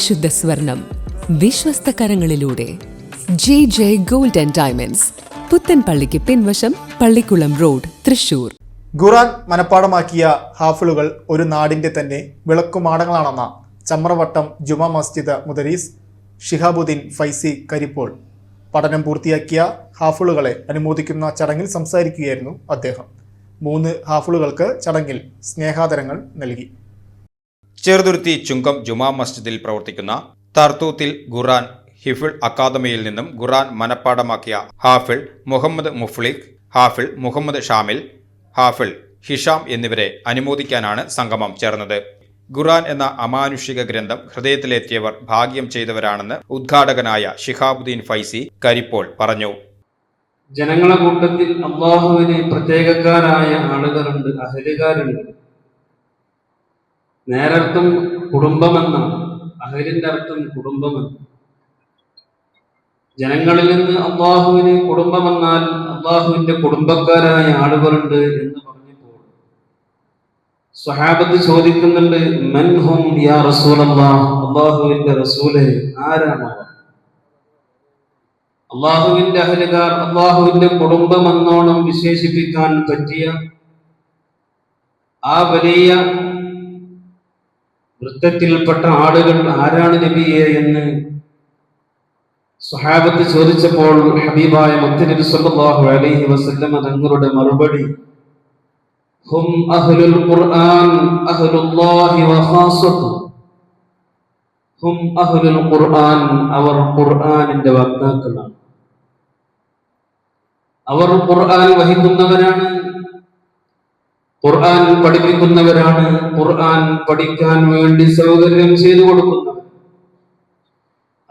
പരിശുദ്ധ സ്വർണം വിശ്വസ്ത കരങ്ങളിലൂടെ JJ Gold and Diamonds, പുത്തൻപള്ളിക്ക് പിൻവശം, പള്ളിക്കുളം റോഡ്, തൃശൂർ. ഖുർആൻ മനഃപ്പാഠമാക്കിയ ഹാഫിളുകൾ ഒരു നാടിന്റെ തന്നെ വിളക്കുമാടങ്ങളാണെന്ന ചമ്രവട്ടം ജുമാ മസ്ജിദ് മുദരീസ് ഷിഹാബുദ്ദീൻ ഫൈസി കരിപ്പോൾ പഠനം പൂർത്തിയാക്കിയ ഹാഫിളുകളെ അനുമോദിക്കുന്ന ചടങ്ങിൽ സംസാരിക്കുകയായിരുന്നു അദ്ദേഹം. 3 ഹാഫിളുകൾക്ക് ചടങ്ങിൽ സ്നേഹാദരങ്ങൾ നൽകി. ചെറുതുരുത്തി ചുങ്കം ജുമാ മസ്ജിദിൽ പ്രവർത്തിക്കുന്ന തർത്തൂത്തിൽ ഖുർആൻ ഹിഫിൾ അക്കാദമിയിൽ നിന്നും ഖുർആൻ മനഃപ്പാഠമാക്കിയ ഹാഫിൾ മുഹമ്മദ് മുഫ്ലിഖ്, ഹാഫിൾ മുഹമ്മദ് ഷാമിൽ, ഹാഫിൾ ഹിഷാം എന്നിവരെ അനുമോദിക്കാനാണ് സംഗമം ചേർന്നത്. ഖുർആൻ എന്ന അമാനുഷിക ഗ്രന്ഥം ഹൃദയത്തിലെത്തിയവർ ഭാഗ്യം ചെയ്തവരാണെന്ന് ഉദ്ഘാടകനായ ഷിഹാബുദ്ദീൻ ഫൈസി കരിപ്പോൾ പറഞ്ഞു. ജനങ്ങളെ കൂട്ടത്തിൽ അള്ളാഹുവിന് പ്രത്യേകക്കാരായ ആളുകളുണ്ട്, അഹലുകാരുണ്ട്. നേരർത്ഥം കുടുംബമെന്നാണ്, അഹലിന്റെ അർത്ഥം കുടുംബമെന്ന്. ജനങ്ങളിൽ നിന്ന് അള്ളാഹുവിന് കുടുംബമെന്നാൽ അള്ളാഹുവിന്റെ കുടുംബക്കാരായ ആളുകളുണ്ട് എന്ന് പറഞ്ഞപ്പോൾ സ്വഹാബത്ത് ചോദിക്കുന്നുണ്ട്, മൻ ഹും യാ റസൂലല്ലാഹ്, അള്ളാഹുവിന്റെ റസൂലെ ആരാണ്? അള്ളാഹുവിന്റെ അഹലുകാർ, അള്ളാഹുവിന്റെ കുടുംബമെന്നോണം വിശേഷിപ്പിക്കാൻ പറ്റിയ ആ വലിയ വൃത്തത്തിൽപ്പെട്ട ആളുകൾ ആരാണ് നബിയെ എന്ന് സ്വഹാബത്ത് ചോദിച്ചപ്പോൾ ഹബീബായ മുത്തനബി സല്ലല്ലാഹു അലൈഹി വസല്ലം തങ്ങളുടെ മറുപടി, ഹും അഹ്ലുൽ ഖുർആൻ അഹ്ലുല്ലാഹി വ ഖാസത്തു. ഹും അഹ്ലുൽ ഖുർആൻ, അവർ ഖുർആനിന്റെ വക്താക്കളാണ്, അവർ ഖുർആൻ വഹിക്കുന്നവരാണ്, ഖുർആൻ പഠിപ്പിക്കുന്നവരാണ്, ഖുർആൻ പഠിക്കാൻ വേണ്ടി സൗകര്യം ചെയ്തു കൊടുക്കുന്നവർ,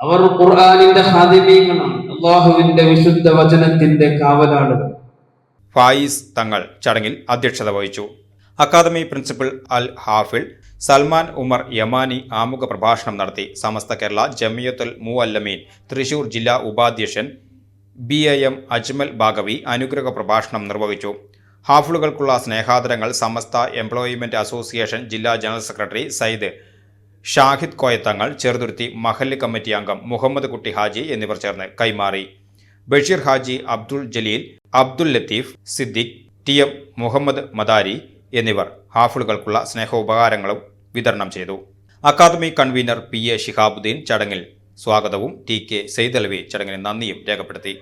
അവർ ഖുർആനിന്റെ ഖാദിമീങ്ങളാണ്, അല്ലാഹുവിന്റെ വിശുദ്ധ വചനത്തിന്റെ കാവലാളുകൾ. ഫായിസ് തങ്ങൾ ചടങ്ങിൽ അധ്യക്ഷത വഹിച്ചു. അക്കാദമി പ്രിൻസിപ്പൽ അൽ ഹാഫിൾ സൽമാൻ ഉമർ യമാനി ആമുഖ പ്രഭാഷണം നടത്തി. സമസ്ത കേരള ജമിയത്തുൽ മുഅല്ലമീൻ തൃശൂർ ജില്ലാ ഉപാധ്യക്ഷൻ BIM അജ്മൽ ബാഗവി അനുഗ്രഹ പ്രഭാഷണം നിർവഹിച്ചു. ഹാഫിളുകൾക്കുള്ള സ്നേഹാദരങ്ങൾ സമസ്ത എംപ്ലോയ്മെന്റ് അസോസിയേഷൻ ജില്ലാ ജനറൽ സെക്രട്ടറി സയ്യിദ് ഷാഹിദ് കോയത്തങ്ങൾ, ചെറുതുരുത്തി മഹല്ല് കമ്മിറ്റി അംഗം മുഹമ്മദ് കുട്ടി ഹാജി എന്നിവർ ചേർന്ന് കൈമാറി. ബഷീർ ഹാജി, അബ്ദുൽ ജലീൽ, അബ്ദുൽ ലത്തീഫ്, സിദ്ദിഖ്, TM മുഹമ്മദ് മദാരി എന്നിവർ ഹാഫിളുകൾക്കുള്ള സ്നേഹോപകാരങ്ങളും വിതരണം ചെയ്തു. അക്കാദമി കൺവീനർ PA ഷിഹാബുദ്ദീൻ ചടങ്ങിൽ സ്വാഗതവും TK സൈദലവി ചടങ്ങിന് നന്ദിയും രേഖപ്പെടുത്തി.